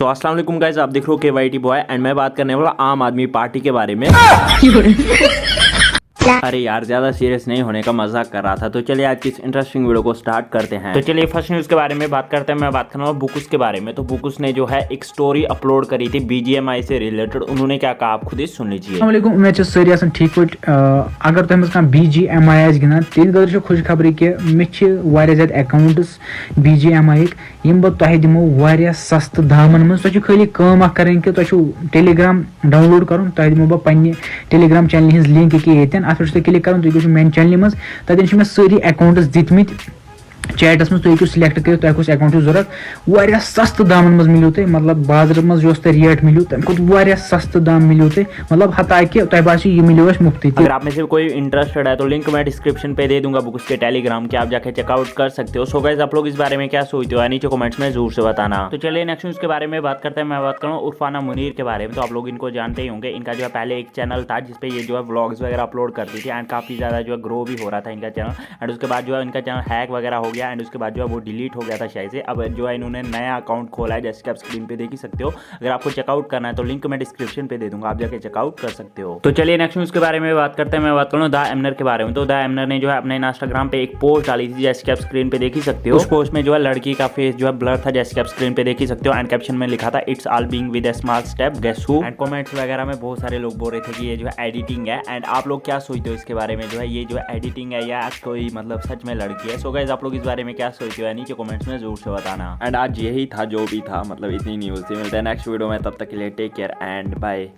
सो अस्सलाम वालेकुम गाइस, आप देख रहे हो KYT बॉय एंड मैं बात करने वाला आम आदमी पार्टी के बारे में। अरे यार ज्यादा सीरियस नहीं होने का मजाक कर रहा था। तो चलिए आज की इस इंटरेस्टिंग वीडियो को स्टार्ट करते हैं। तो चलिए फर्स्ट न्यूज के बारे में बात करते हैं। मैं बात करना बुकुस के बारे में। तो बुकुस ने जो है एक स्टोरी अपलोड करी थी BGMI से रिलेटेड। उन्होंने क्या कहा आप खुद ही सुन लीजिए। अस्सलामुअलैकुम, मैं सारी आसान ठीक पे। अगर तुम BGMI गिंदान तेल खर खुश खबर कि मे ज्यादा अकाउंट्स BGMI यम बह तुह दिमो सस्त दामन मज। तुम खाली कम कर टेलीग्राम डाउनलोड कर दिमो बह पन्ने टेलीग्राम चैनल हज लिंक ये अत पे क्लिक कर तुम मेन चैनल मज तथन मे सारी अकाउंट्स दितमित चैटस मज तुम सिलेक्ट कर तुम कुछ अकाउंट जरूरत सस्त दामन मज मिलो तुम मतलब बाजार मज रेट मिलो तम खुद सस्त दाम मिलो तुम मतलब हता कि तुम बासी ये मिलो मुफ्त। अगर आप में से कोई इंटरेस्टेड है तो लिंक मैं डिस्क्रिप्शन पे दे दूंगा बुक्स के टेलीग्राम के, आप जाके चेकआउट कर सकते हो। सो गाइस आप लोग इस बारे में क्या सोचते हो नीचे कमेंट्स में जरूर से बताना। तो चलिए नेक्स्ट न्यूज के बारे में बात करते हैं। मैं बात करूँ उरफाना मुनीर के बारे में। तो आप लोग इनको जानते ही होंगे। इनका जो है पहले एक चैनल था जिसपे ये जो है व्लॉग्स वगैरह अपलोड करती थी एंड काफी ज्यादा जो है ग्रो भी हो रहा था इनका चैनल। एंड उसके बाद जो है इनका चैनल हैक वगैरह हो गया एंड उसके बाद जो है वो डिलीट हो गया था शायद से। अब जो है इन्होंने नया अकाउंट खोला है जैसे कि आप स्क्रीन पे देख ही सकते हो। अगर आपको चेकआउट करना है तो लिंक मैं डिस्क्रिप्शन पे दे दूंगा, आप जाके चेकआउट कर सकते हो। तो चलिए नेक्स्ट न्यूज के बारे में बात करते हैं। मैं बात करूँ द एमनर के बारे में। तो द एमनर ने जो है अपने इंस्टाग्राम पे एक पोस्ट डाली थी जैसे कि आप स्क्रीन पे देख ही सकते हो। उस पोस्ट में जो है लड़की का फेस जो है ब्लर था जैसे कि आप स्क्रीन पे देख ही सकते हो एंड कैप्शन में लिखा था it's all being with a small step guess who. And comments वगैरह में बहुत सारे लोग बोल रहे थे कि ये जो है एडिटिंग है। एंड आप लोग क्या सोचते हो इसके बारे में, जो है ये जो है एडिटिंग है या कोई मतलब सच में लड़की है। सो गाइस आप लोग इस बारे में क्या सोचते हो नीचे कमेंट्स में जरूर से बताना। एंड आज यही था जो भी था, मतलब इतनी न्यूज़ थी। मिलते हैं नेक्स्ट वीडियो में, तब तक के लिए टेक केयर एंड बाय।